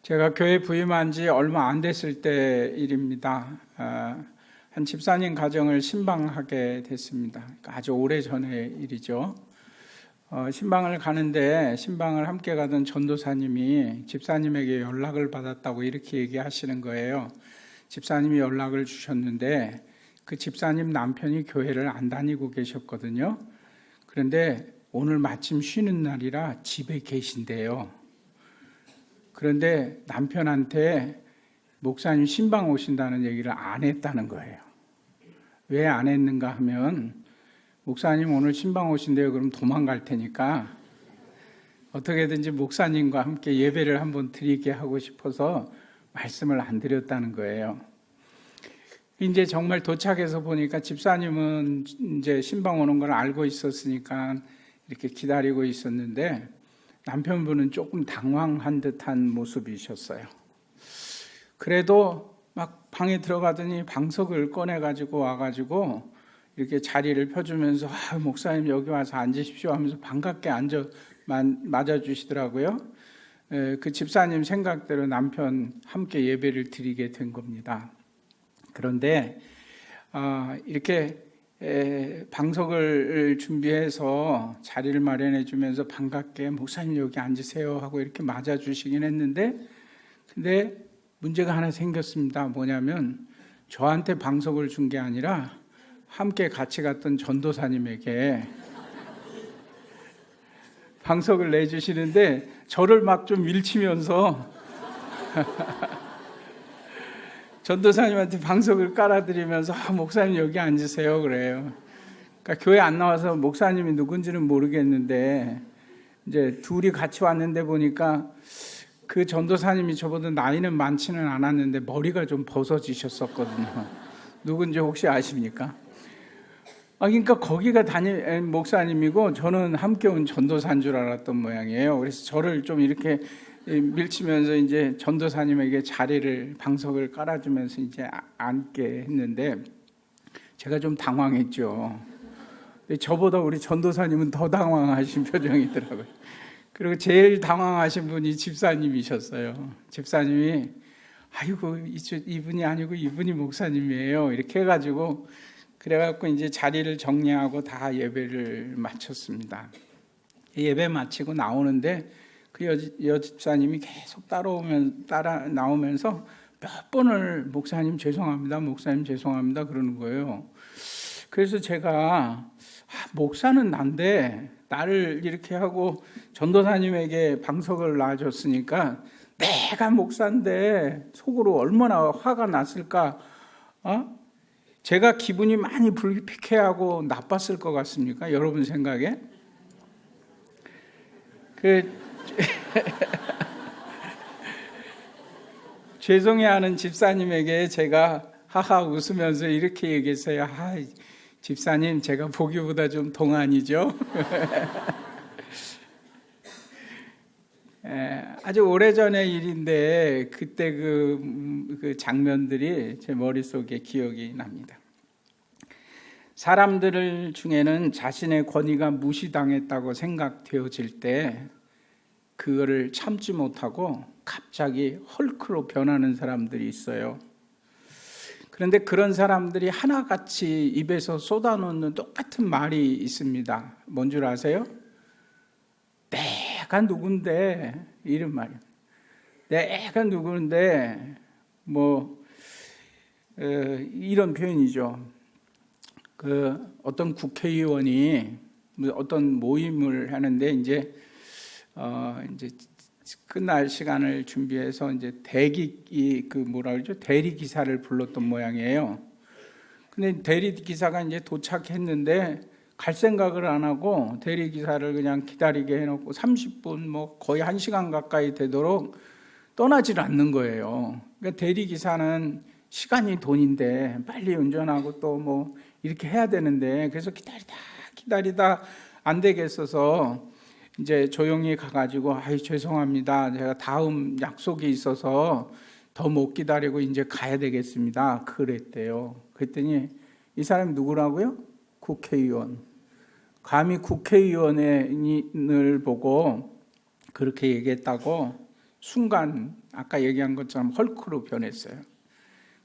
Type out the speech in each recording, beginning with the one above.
제가 교회 부임한 지 얼마 안 됐을 때 일입니다. 한 집사님 가정을 신방하게 됐습니다. 그러니까 아주 오래 전의 일이죠. 신방을 가는데 신방을 함께 가던 전도사님이 집사님에게 연락을 받았다고 이렇게 얘기하시는 거예요. 집사님이 연락을 주셨는데 그 집사님 남편이 교회를 안 다니고 계셨거든요. 그런데 오늘 마침 쉬는 날이라 집에 계신대요. 그런데 남편한테 목사님 신방 오신다는 얘기를 안 했다는 거예요. 왜 안 했는가 하면 목사님 오늘 신방 오신대요. 그럼 도망갈 테니까 어떻게든지 목사님과 함께 예배를 한번 드리게 하고 싶어서 말씀을 안 드렸다는 거예요. 이제 정말 도착해서 보니까 집사님은 이제 신방 오는 걸 알고 있었으니까 이렇게 기다리고 있었는데 남편분은 조금 당황한 듯한 모습이셨어요. 그래도 막 방에 들어가더니 방석을 꺼내가지고 와가지고 이렇게 자리를 펴주면서 목사님 여기 와서 앉으십시오 하면서 반갑게 맞아주시더라고요. 그 집사님 생각대로 남편 함께 예배를 드리게 된 겁니다. 그런데 이렇게 방석을 준비해서 자리를 마련해 주면서 반갑게 목사님 여기 앉으세요 하고 이렇게 맞아주시긴 했는데, 근데 문제가 하나 생겼습니다. 뭐냐면 저한테 방석을 준 게 아니라 함께 같이 갔던 전도사님에게 방석을 내주시는데 저를 막 좀 밀치면서 전도사님한테 방석을 깔아드리면서 목사님 여기 앉으세요 그래요. 그러니까 교회 안 나와서 목사님이 누군지는 모르겠는데 이제 둘이 같이 왔는데 보니까 그 전도사님이 저보다 나이는 많지는 않았는데 머리가 좀 벗어지셨었거든요. 누군지 혹시 아십니까? 그러니까 거기가 담임 목사님이고 저는 함께 온 전도사인 줄 알았던 모양이에요. 그래서 저를 좀 이렇게 밀치면서 이제 전도사님에게 자리를 방석을 깔아주면서 이제 앉게 했는데 제가 좀 당황했죠. 저보다 우리 전도사님은 더 당황하신 표정이더라고요. 그리고 제일 당황하신 분이 집사님이셨어요. 집사님이 아이고 이분이 아니고 이분이 목사님이에요. 이렇게 해가지고 그래갖고 이제 자리를 정리하고 다 예배를 마쳤습니다. 예배 마치고 나오는데 그 여집사님이 계속 따라 나오면서 몇 번을 목사님 죄송합니다, 목사님 죄송합니다 그러는 거예요. 그래서 제가 목사는 난데 나를 이렇게 하고 전도사님에게 방석을 놔줬으니까 내가 목사인데 속으로 얼마나 화가 났을까? 제가 기분이 많이 불쾌하고 나빴을 것 같습니까? 여러분 생각에? 죄송해하는 집사님에게 제가 하하 웃으면서 이렇게 얘기했어요. 집사님 제가 보기보다 좀 동안이죠. 아주 오래전의 일인데 그때 그 장면들이 제 머릿속에 기억이 납니다. 사람들 중에는 자신의 권위가 무시당했다고 생각되어질 때 그거를 참지 못하고 갑자기 헐크로 변하는 사람들이 있어요. 그런데 그런 사람들이 하나같이 입에서 쏟아놓는 똑같은 말이 있습니다. 뭔 줄 아세요? 내가 누군데 이런 말이에요. 내가 누군데 이런 표현이죠. 어떤 국회의원이 어떤 모임을 하는데 이제 끝날 시간을 준비해서 이제 대리 기사를 불렀던 모양이에요. 근데 대리 기사가 이제 도착했는데 갈 생각을 안 하고 대리 기사를 그냥 기다리게 해놓고 30분 거의 1시간 가까이 되도록 떠나질 않는 거예요. 그러니까 대리 기사는 시간이 돈인데 빨리 운전하고 또 이렇게 해야 되는데 그래서 기다리다 안 되겠어서 이제 조용히 가가지고 죄송합니다. 제가 다음 약속이 있어서 더 못 기다리고 이제 가야 되겠습니다. 그랬대요. 그랬더니 이 사람이 누구라고요? 국회의원. 감히 국회의원을 보고 그렇게 얘기했다고 순간 아까 얘기한 것처럼 헐크로 변했어요.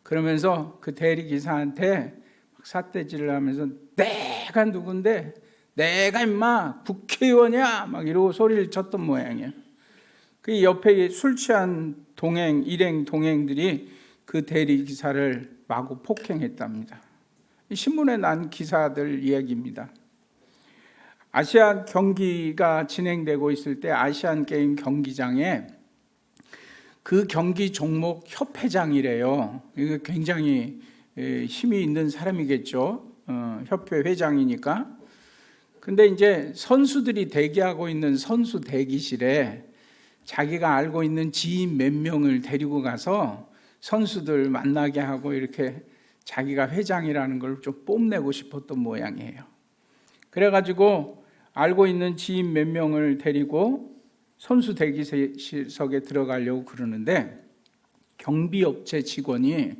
그러면서 그 대리기사한테 막 삿대질을 하면서 내가 누군데, 내가 임마 국회의원이야 막 이러고 소리를 쳤던 모양이에요. 그 옆에 술 취한 일행 동행들이 그 대리기사를 마구 폭행했답니다. 신문에 난 기사들 이야기입니다. 아시안 경기가 진행되고 있을 때 아시안 게임 경기장에 그 경기 종목 협회장이래요. 이거 굉장히 힘이 있는 사람이겠죠. 협회 회장이니까. 근데 이제 선수들이 대기하고 있는 선수 대기실에 자기가 알고 있는 지인 몇 명을 데리고 가서 선수들 만나게 하고 이렇게 자기가 회장이라는 걸 좀 뽐내고 싶었던 모양이에요. 그래가지고 알고 있는 지인 몇 명을 데리고 선수 대기석에 들어가려고 그러는데 경비업체 직원이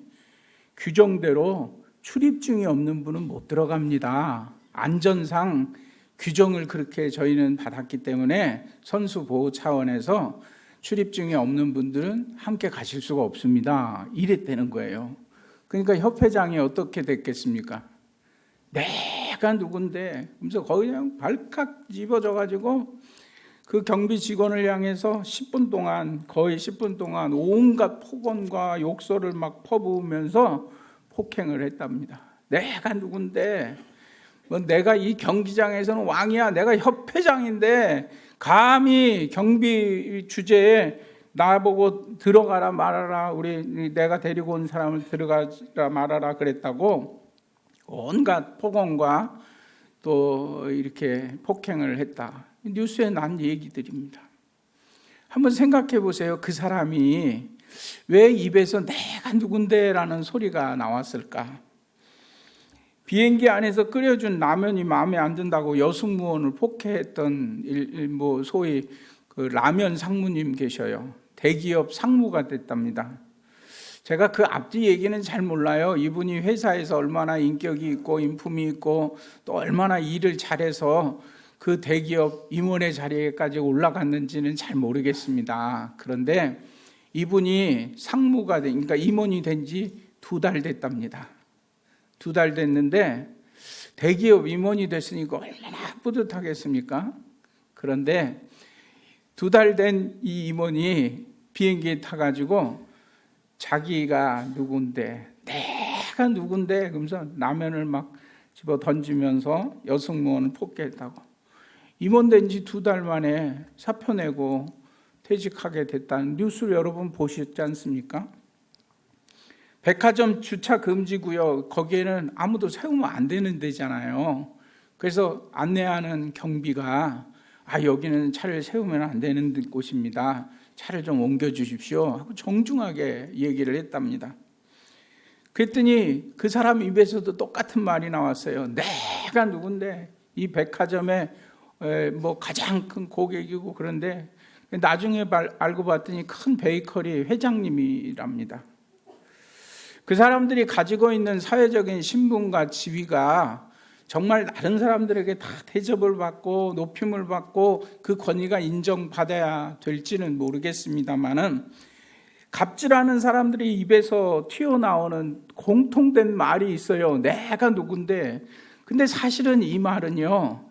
규정대로 출입증이 없는 분은 못 들어갑니다. 안전상 규정을 그렇게 저희는 받았기 때문에 선수 보호 차원에서 출입증이 없는 분들은 함께 가실 수가 없습니다. 이랬다는 거예요. 그러니까 협회장이 어떻게 됐겠습니까? 내가 누군데? 그래서 거의 그냥 발칵 집어져가지고 그 경비 직원을 향해서 10분 동안, 거의 10분 동안 온갖 폭언과 욕설을 막 퍼부으면서 폭행을 했답니다. 내가 누군데? 뭐 내가 이 경기장에서는 왕이야. 내가 협회장인데 감히 경비 주제에 나보고 들어가라 말아라, 내가 데리고 온 사람을 들어가라 말아라 그랬다고 온갖 폭언과 또 이렇게 폭행을 했다. 뉴스에 난 얘기들입니다. 한번 생각해 보세요. 그 사람이 왜 입에서 내가 누군데라는 소리가 나왔을까? 비행기 안에서 끓여준 라면이 마음에 안 든다고 여승무원을 폭행했던 소위 그 라면 상무님 계셔요. 대기업 상무가 됐답니다. 제가 그 앞뒤 얘기는 잘 몰라요. 이분이 회사에서 얼마나 인격이 있고 인품이 있고 또 얼마나 일을 잘해서 그 대기업 임원의 자리에까지 올라갔는지는 잘 모르겠습니다. 그런데 이분이 상무가 그러니까 임원이 된 지 2달 됐답니다. 2달 됐는데 대기업 임원이 됐으니까 얼마나 뿌듯하겠습니까? 그런데 2달 된 이 임원이 비행기에 타가지고 자기가 누군데, 내가 누군데, 그러면서 라면을 막 집어 던지면서 여승무원을 폭행했다고. 임원된 지 2달 만에 사표 내고 퇴직하게 됐다는 뉴스를 여러분 보셨지 않습니까? 백화점 주차 금지 구역, 거기에는 아무도 세우면 안 되는 데잖아요. 그래서 안내하는 경비가 여기는 차를 세우면 안 되는 곳입니다. 차를 좀 옮겨주십시오 하고 정중하게 얘기를 했답니다. 그랬더니 그 사람 입에서도 똑같은 말이 나왔어요. 내가 누군데 이 백화점에 뭐 가장 큰 고객이고 그런데 나중에 알고 봤더니 큰 베이커리 회장님이랍니다. 그 사람들이 가지고 있는 사회적인 신분과 지위가 정말 다른 사람들에게 다 대접을 받고 높임을 받고 그 권위가 인정받아야 될지는 모르겠습니다만은 갑질하는 사람들이 입에서 튀어나오는 공통된 말이 있어요. 내가 누군데. 근데 사실은 이 말은요,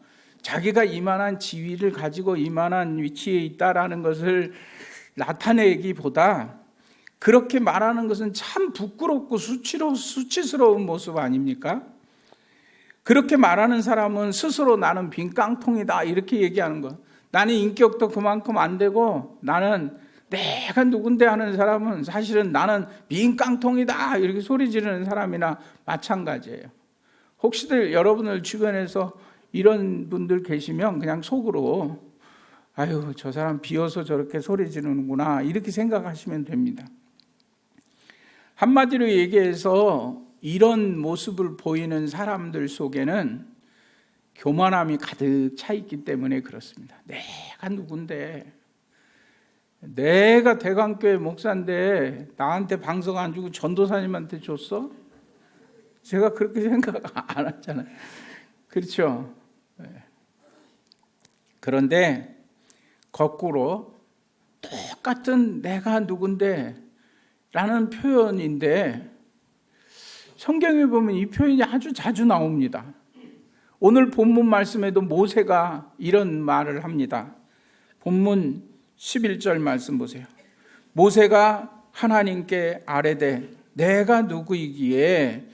자기가 이만한 지위를 가지고 이만한 위치에 있다라는 것을 나타내기보다 그렇게 말하는 것은 참 부끄럽고 수치스러운 모습 아닙니까? 그렇게 말하는 사람은 스스로 나는 빈 깡통이다 이렇게 얘기하는 거. 나는 인격도 그만큼 안 되고 나는 내가 누군데 하는 사람은 사실은 나는 빈 깡통이다 이렇게 소리 지르는 사람이나 마찬가지예요. 혹시들 여러분들 주변에서 이런 분들 계시면 그냥 속으로 아유 저 사람 비어서 저렇게 소리 지르는구나 이렇게 생각하시면 됩니다. 한마디로 얘기해서 이런 모습을 보이는 사람들 속에는 교만함이 가득 차 있기 때문에 그렇습니다. 내가 누군데, 내가 대강교회 목사인데 나한테 방석 안 주고 전도사님한테 줬어? 제가 그렇게 생각 안 하잖아요. 그렇죠? 그런데 거꾸로 똑같은 내가 누군데 라는 표현인데 성경에 보면 이 표현이 아주 자주 나옵니다. 오늘 본문 말씀에도 모세가 이런 말을 합니다. 본문 11절 말씀 보세요. 모세가 하나님께 아뢰되 내가 누구이기에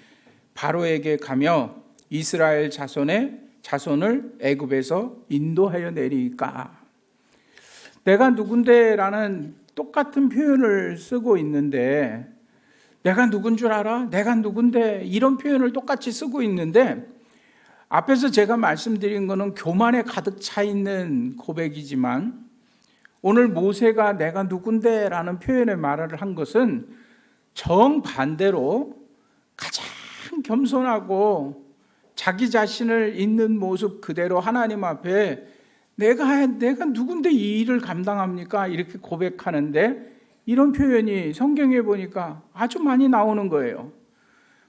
바로에게 가며 이스라엘 자손을 애굽에서 인도하여 내리까. 내가 누군데라는 똑같은 표현을 쓰고 있는데 내가 누군 줄 알아? 내가 누군데? 이런 표현을 똑같이 쓰고 있는데 앞에서 제가 말씀드린 거는 교만에 가득 차 있는 고백이지만 오늘 모세가 내가 누군데 라는 표현의 말을 한 것은 정반대로 가장 겸손하고 자기 자신을 있는 모습 그대로 하나님 앞에 내가 누군데 이 일을 감당합니까? 이렇게 고백하는데 이런 표현이 성경에 보니까 아주 많이 나오는 거예요.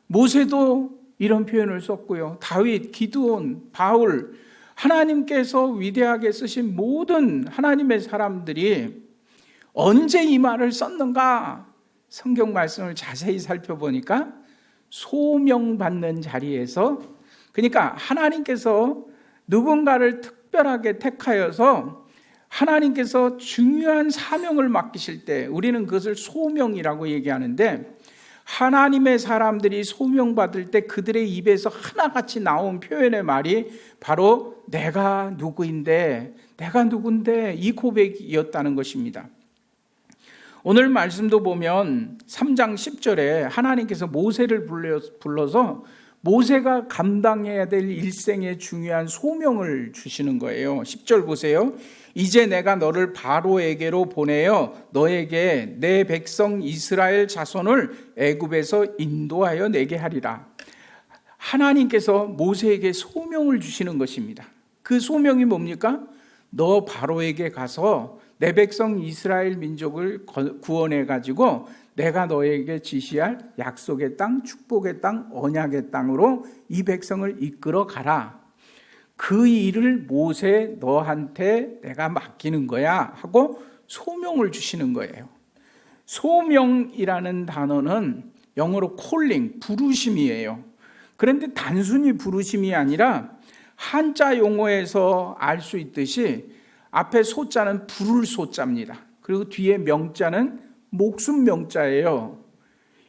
모세도 이런 표현을 썼고요. 다윗, 기드온, 바울, 하나님께서 위대하게 쓰신 모든 하나님의 사람들이 언제 이 말을 썼는가? 성경 말씀을 자세히 살펴보니까 소명받는 자리에서, 그러니까 하나님께서 누군가를 특별하게 택하여서 하나님께서 중요한 사명을 맡기실 때 우리는 그것을 소명이라고 얘기하는데 하나님의 사람들이 소명받을 때 그들의 입에서 하나같이 나온 표현의 말이 바로 내가 누구인데, 내가 누군데 이 고백이었다는 것입니다. 오늘 말씀도 보면 3장 10절에 하나님께서 모세를 불러서 모세가 감당해야 될 일생의 중요한 소명을 주시는 거예요. 10절 보세요. 이제 내가 너를 바로에게로 보내어 너에게 내 백성 이스라엘 자손을 애굽에서 인도하여 내게 하리라. 하나님께서 모세에게 소명을 주시는 것입니다. 그 소명이 뭡니까? 너 바로에게 가서 내 백성 이스라엘 민족을 구원해 가지고 내가 너에게 지시할 약속의 땅, 축복의 땅, 언약의 땅으로 이 백성을 이끌어 가라. 그 일을 모세 너한테 내가 맡기는 거야 하고 소명을 주시는 거예요. 소명이라는 단어는 영어로 calling, 부르심이에요. 그런데 단순히 부르심이 아니라 한자 용어에서 알 수 있듯이 앞에 소자는 부를 소자입니다. 그리고 뒤에 명자는 목숨 명자예요.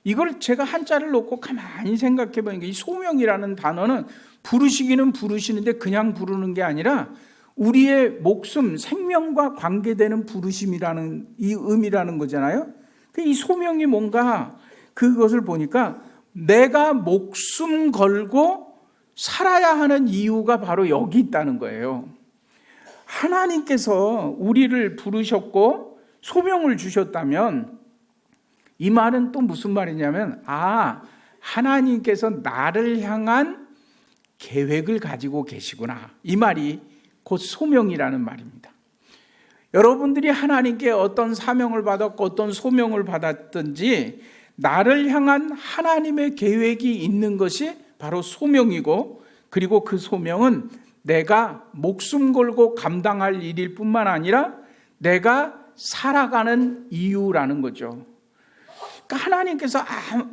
이걸 제가 한자를 놓고 가만히 생각해 보니까 이 소명이라는 단어는 부르시기는 부르시는데 그냥 부르는 게 아니라 우리의 목숨, 생명과 관계되는 부르심이라는 이 의미라는 거잖아요. 이 소명이 뭔가 그것을 보니까 내가 목숨 걸고 살아야 하는 이유가 바로 여기 있다는 거예요. 하나님께서 우리를 부르셨고 소명을 주셨다면 이 말은 또 무슨 말이냐면 하나님께서 나를 향한 계획을 가지고 계시구나. 이 말이 곧 소명이라는 말입니다. 여러분들이 하나님께 어떤 사명을 받았고 어떤 소명을 받았든지 나를 향한 하나님의 계획이 있는 것이 바로 소명이고, 그리고 그 소명은 내가 목숨 걸고 감당할 일일 뿐만 아니라 내가 살아가는 이유라는 거죠. 그러니까 하나님께서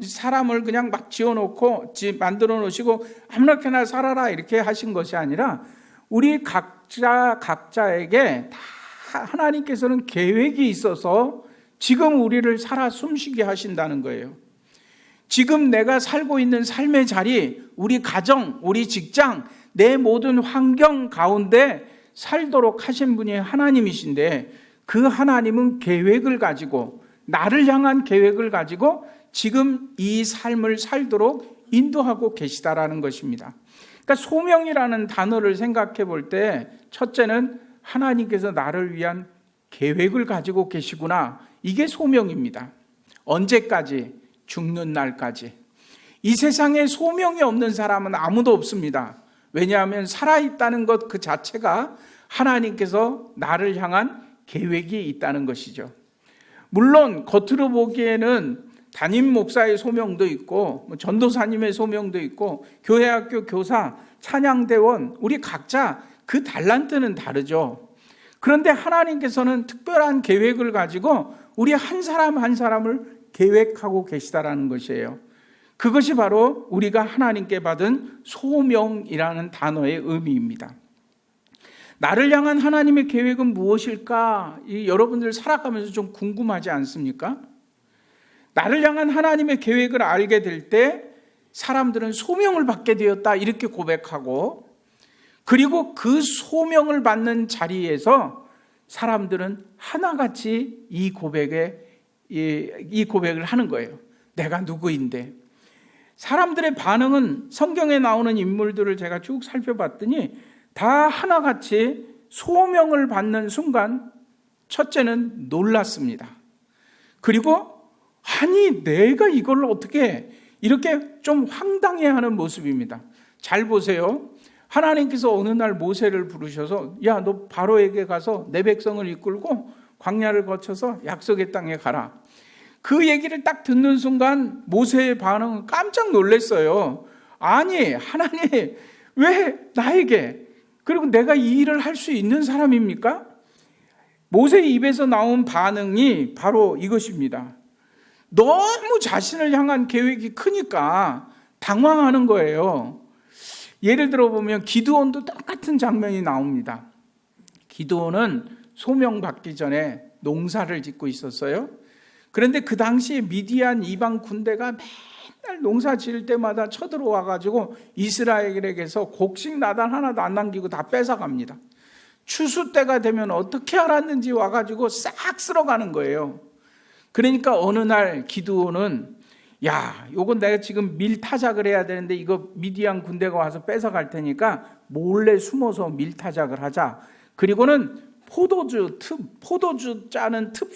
사람을 그냥 막 지어놓고 만들어 놓으시고 아무렇게나 살아라 이렇게 하신 것이 아니라 우리 각자에게 다 하나님께서는 계획이 있어서 지금 우리를 살아 숨쉬게 하신다는 거예요. 지금 내가 살고 있는 삶의 자리, 우리 가정, 우리 직장, 내 모든 환경 가운데 살도록 하신 분이 하나님이신데 그 하나님은 계획을 가지고 나를 향한 계획을 가지고 지금 이 삶을 살도록 인도하고 계시다라는 것입니다. 그러니까 소명이라는 단어를 생각해 볼 때 첫째는 하나님께서 나를 위한 계획을 가지고 계시구나. 이게 소명입니다. 언제까지? 죽는 날까지. 이 세상에 소명이 없는 사람은 아무도 없습니다. 왜냐하면 살아있다는 것 그 자체가 하나님께서 나를 향한 계획이 있다는 것이죠. 물론 겉으로 보기에는 담임 목사의 소명도 있고 전도사님의 소명도 있고 교회학교 교사, 찬양대원, 우리 각자 그 달란트는 다르죠. 그런데 하나님께서는 특별한 계획을 가지고 우리 한 사람 한 사람을 계획하고 계시다라는 것이에요. 그것이 바로 우리가 하나님께 받은 소명이라는 단어의 의미입니다. 나를 향한 하나님의 계획은 무엇일까? 여러분들 살아가면서 좀 궁금하지 않습니까? 나를 향한 하나님의 계획을 알게 될 때 사람들은 소명을 받게 되었다 이렇게 고백하고, 그리고 그 소명을 받는 자리에서 사람들은 하나같이 이 고백을 하는 거예요. 내가 누구인데. 사람들의 반응은 성경에 나오는 인물들을 제가 쭉 살펴봤더니 다 하나같이 소명을 받는 순간 첫째는 놀랐습니다. 그리고 아니 내가 이걸 어떻게 이렇게 좀 황당해하는 모습입니다. 잘 보세요. 하나님께서 어느 날 모세를 부르셔서 야, 너 바로에게 가서 내 백성을 이끌고 광야를 거쳐서 약속의 땅에 가라. 그 얘기를 딱 듣는 순간 모세의 반응은 깜짝 놀랐어요. 아니 하나님 왜 나에게, 그리고 내가 이 일을 할 수 있는 사람입니까? 모세의 입에서 나온 반응이 바로 이것입니다. 너무 자신을 향한 계획이 크니까 당황하는 거예요. 예를 들어 보면 기드온도 똑같은 장면이 나옵니다. 기드온은 소명받기 전에 농사를 짓고 있었어요. 그런데 그 당시에 미디안 이방 군대가 맨날 농사 지을 때마다 쳐들어와 가지고 이스라엘에게서 곡식 나단 하나도 안 남기고 다 뺏어갑니다. 추수 때가 되면 어떻게 알았는지 와가지고 싹 쓸어가는 거예요. 그러니까 어느 날 기드온은 야, 요건 내가 지금 밀 타작을 해야 되는데 이거 미디안 군대가 와서 뺏어갈 테니까 몰래 숨어서 밀 타작을 하자. 그리고는 포도주 짜는 틀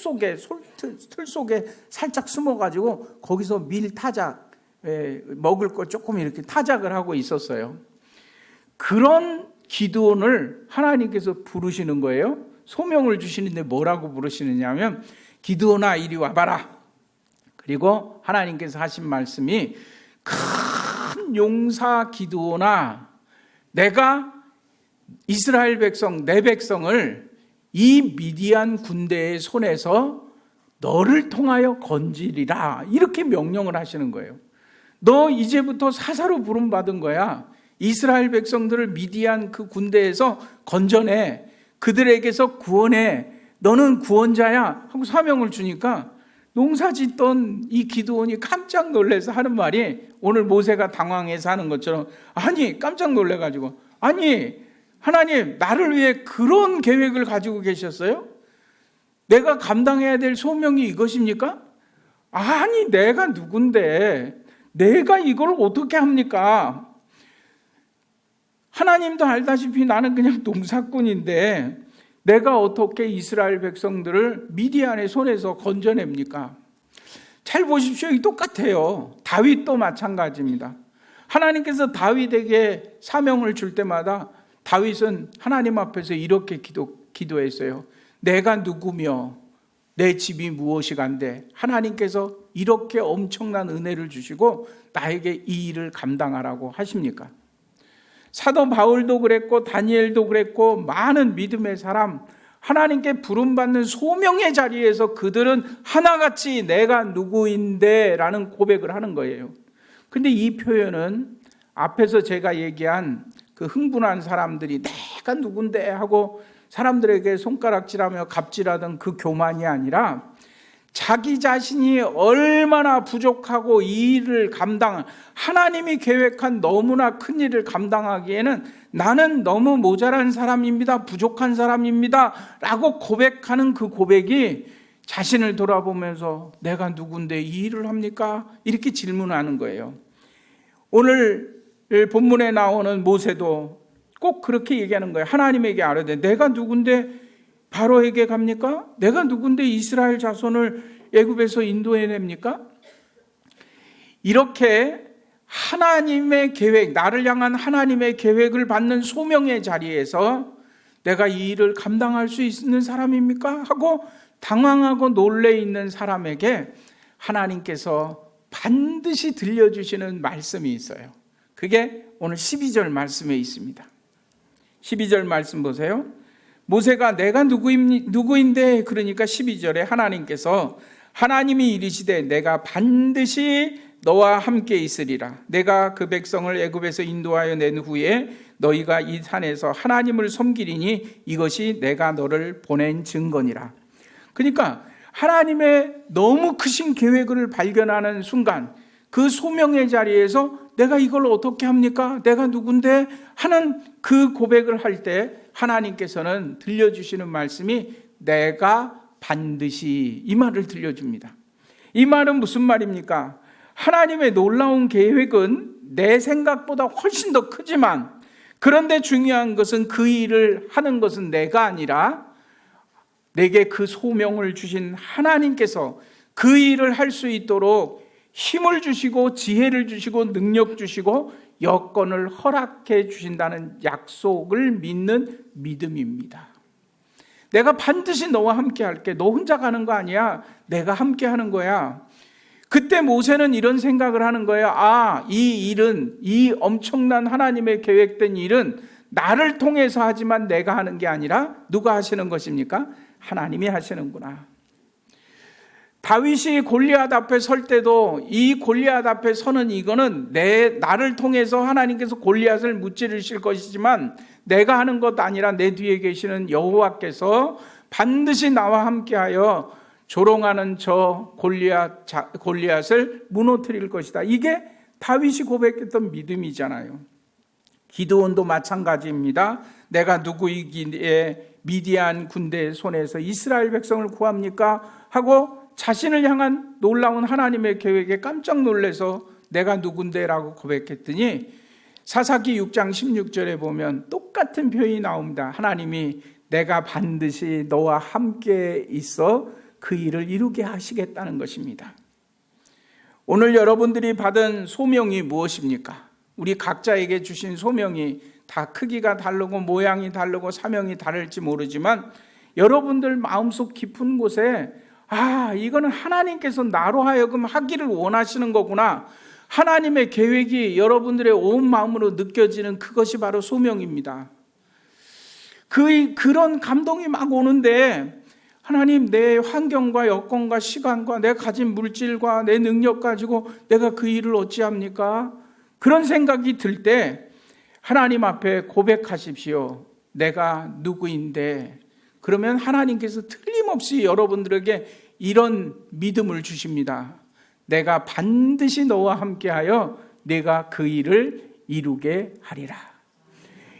속에 살짝 숨어가지고 거기서 밀 타작, 먹을 거 조금 이렇게 타작을 하고 있었어요. 그런 기드온을 하나님께서 부르시는 거예요. 소명을 주시는데 뭐라고 부르시느냐 하면 기드온아 이리 와봐라. 그리고 하나님께서 하신 말씀이 큰 용사 기드온아, 내가 이스라엘 백성 내 백성을 이 미디안 군대의 손에서 너를 통하여 건지리라 이렇게 명령을 하시는 거예요. 너 이제부터 사사로 부름받은 거야. 이스라엘 백성들을 미디안 그 군대에서 건져내, 그들에게서 구원해, 너는 구원자야 하고 사명을 주니까 농사 짓던 이 기드온이 깜짝 놀라서 하는 말이 오늘 모세가 당황해서 하는 것처럼, 아니 깜짝 놀래가지고, 아니 하나님 나를 위해 그런 계획을 가지고 계셨어요? 내가 감당해야 될 소명이 이것입니까? 아니 내가 누군데 내가 이걸 어떻게 합니까? 하나님도 알다시피 나는 그냥 농사꾼인데 내가 어떻게 이스라엘 백성들을 미디안의 손에서 건져냅니까? 잘 보십시오. 이 똑같아요. 다윗도 마찬가지입니다. 하나님께서 다윗에게 사명을 줄 때마다 다윗은 하나님 앞에서 이렇게 기도했어요. 내가 누구며 내 집이 무엇이간데 하나님께서 이렇게 엄청난 은혜를 주시고 나에게 이 일을 감당하라고 하십니까? 사도 바울도 그랬고 다니엘도 그랬고 많은 믿음의 사람, 하나님께 부름받는 소명의 자리에서 그들은 하나같이 내가 누구인데 라는 고백을 하는 거예요. 근데 이 표현은 앞에서 제가 얘기한 그 흥분한 사람들이 내가 누군데 하고 사람들에게 손가락질하며 갑질하던 그 교만이 아니라 자기 자신이 얼마나 부족하고 이 일을 하나님이 계획한 너무나 큰 일을 감당하기에는 나는 너무 모자란 사람입니다, 부족한 사람입니다 라고 고백하는 그 고백이 자신을 돌아보면서 내가 누군데 이 일을 합니까? 이렇게 질문하는 거예요. 오늘 본문에 나오는 모세도 꼭 그렇게 얘기하는 거예요. 하나님에게 아뢰되 내가 누군데 바로에게 갑니까? 내가 누군데 이스라엘 자손을 애굽에서 인도해냅니까? 이렇게 하나님의 계획, 나를 향한 하나님의 계획을 받는 소명의 자리에서 내가 이 일을 감당할 수 있는 사람입니까? 하고 당황하고 놀래 있는 사람에게 하나님께서 반드시 들려주시는 말씀이 있어요. 그게 오늘 12절 말씀에 있습니다. 12절 말씀 보세요. 모세가 내가 누구인데, 그러니까 12절에 하나님이 이르시되 내가 반드시 너와 함께 있으리라. 내가 그 백성을 애굽에서 인도하여 낸 후에 너희가 이 산에서 하나님을 섬기리니 이것이 내가 너를 보낸 증거니라. 그러니까 하나님의 너무 크신 계획을 발견하는 순간, 그 소명의 자리에서 내가 이걸 어떻게 합니까? 내가 누군데? 하는 그 고백을 할 때 하나님께서는 들려주시는 말씀이 내가 반드시, 이 말을 들려줍니다. 이 말은 무슨 말입니까? 하나님의 놀라운 계획은 내 생각보다 훨씬 더 크지만, 그런데 중요한 것은 그 일을 하는 것은 내가 아니라 내게 그 소명을 주신 하나님께서 그 일을 할 수 있도록 힘을 주시고 지혜를 주시고 능력 주시고 여건을 허락해 주신다는 약속을 믿는 믿음입니다. 내가 반드시 너와 함께 할게. 너 혼자 가는 거 아니야. 내가 함께 하는 거야. 그때 모세는 이런 생각을 하는 거예요. 이 일은, 이 엄청난 하나님의 계획된 일은 나를 통해서 하지만 내가 하는 게 아니라 누가 하시는 것입니까? 하나님이 하시는구나. 다윗이 골리앗 앞에 설 때도 이 골리앗 앞에 서는 이거는 나를 통해서 하나님께서 골리앗을 무찌르실 것이지만 내가 하는 것 아니라 내 뒤에 계시는 여호와께서 반드시 나와 함께하여 조롱하는 저 골리앗을 무너뜨릴 것이다. 이게 다윗이 고백했던 믿음이잖아요. 기드온도 마찬가지입니다. 내가 누구이기에 미디안 군대의 손에서 이스라엘 백성을 구합니까? 하고 자신을 향한 놀라운 하나님의 계획에 깜짝 놀라서 내가 누군데라고 고백했더니 사사기 6장 16절에 보면 똑같은 표현이 나옵니다. 하나님이 내가 반드시 너와 함께 있어 그 일을 이루게 하시겠다는 것입니다. 오늘 여러분들이 받은 소명이 무엇입니까? 우리 각자에게 주신 소명이 다 크기가 다르고 모양이 다르고 사명이 다를지 모르지만 여러분들 마음속 깊은 곳에 이거는 하나님께서 나로 하여금 하기를 원하시는 거구나. 하나님의 계획이 여러분들의 온 마음으로 느껴지는 그것이 바로 소명입니다. 그런 감동이 막 오는데 하나님, 내 환경과 여건과 시간과 내가 가진 물질과 내 능력 가지고 내가 그 일을 어찌합니까? 그런 생각이 들 때 하나님 앞에 고백하십시오. 내가 누구인데. 그러면 하나님께서 틀림없이 여러분들에게 이런 믿음을 주십니다. 내가 반드시 너와 함께하여 내가 그 일을 이루게 하리라.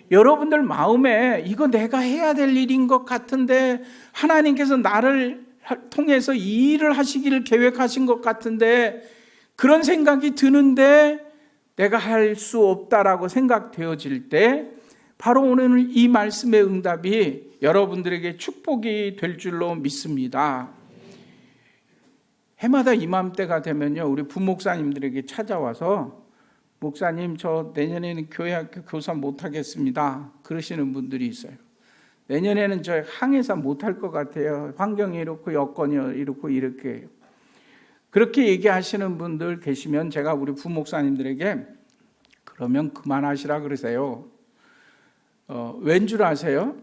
여러분들 마음에 이거 내가 해야 될 일인 것 같은데 하나님께서 나를 통해서 이 일을 하시기를 계획하신 것 같은데 그런 생각이 드는데 내가 할 수 없다라고 생각되어질 때 바로 오늘 이 말씀의 응답이 여러분들에게 축복이 될 줄로 믿습니다. 해마다 이맘때가 되면요, 우리 부목사님들에게 찾아와서 목사님, 저 내년에는 교회학교 교사 못하겠습니다. 그러시는 분들이 있어요. 내년에는 저 항해사 못할 것 같아요. 환경이 이렇고 여건이 이렇고 이렇게. 그렇게 얘기하시는 분들 계시면 제가 우리 부목사님들에게 그러면 그만하시라 그러세요. 왠 줄 아세요?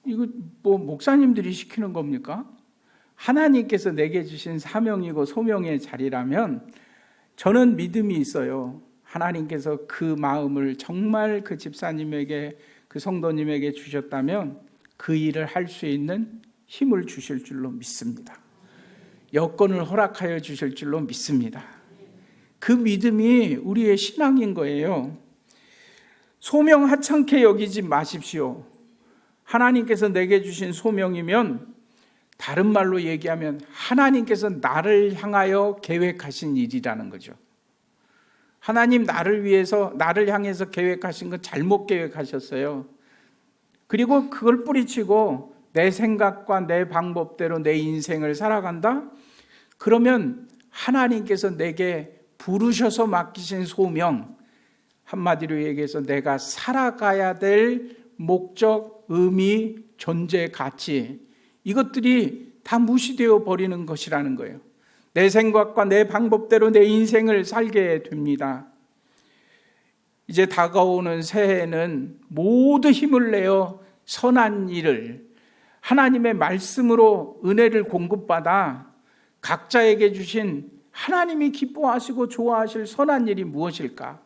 이거 뭐 목사님들이 시키는 겁니까? 하나님께서 내게 주신 사명이고 소명의 자리라면 저는 믿음이 있어요. 하나님께서 그 마음을 정말 그 집사님에게, 그 성도님에게 주셨다면 그 일을 할 수 있는 힘을 주실 줄로 믿습니다. 여건을 허락하여 주실 줄로 믿습니다. 그 믿음이 우리의 신앙인 거예요. 소명 하찮게 여기지 마십시오. 하나님께서 내게 주신 소명이면 다른 말로 얘기하면 하나님께서 나를 향하여 계획하신 일이라는 거죠. 하나님 나를 위해서, 나를 향해서 계획하신 건 잘못 계획하셨어요. 그리고 그걸 뿌리치고 내 생각과 내 방법대로 내 인생을 살아간다? 그러면 하나님께서 내게 부르셔서 맡기신 소명, 한마디로 얘기해서 내가 살아가야 될 목적, 의미, 존재, 가치, 이것들이 다 무시되어 버리는 것이라는 거예요. 내 생각과 내 방법대로 내 인생을 살게 됩니다. 이제 다가오는 새해에는 모두 힘을 내어 선한 일을, 하나님의 말씀으로 은혜를 공급받아 각자에게 주신 하나님이 기뻐하시고 좋아하실 선한 일이 무엇일까?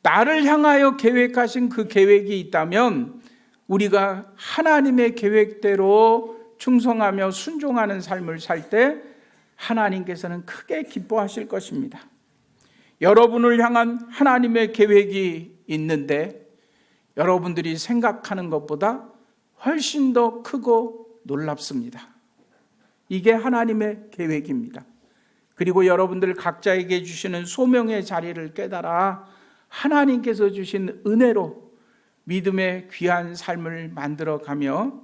나를 향하여 계획하신 그 계획이 있다면 우리가 하나님의 계획대로 충성하며 순종하는 삶을 살 때 하나님께서는 크게 기뻐하실 것입니다. 여러분을 향한 하나님의 계획이 있는데 여러분들이 생각하는 것보다 훨씬 더 크고 놀랍습니다. 이게 하나님의 계획입니다. 그리고 여러분들 각자에게 주시는 소명의 자리를 깨달아 하나님께서 주신 은혜로 믿음의 귀한 삶을 만들어가며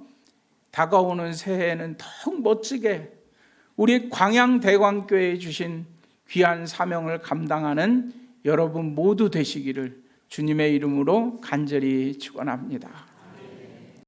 다가오는 새해에는 더욱 멋지게 우리 광양대광교회에 주신 귀한 사명을 감당하는 여러분 모두 되시기를 주님의 이름으로 간절히 축원합니다.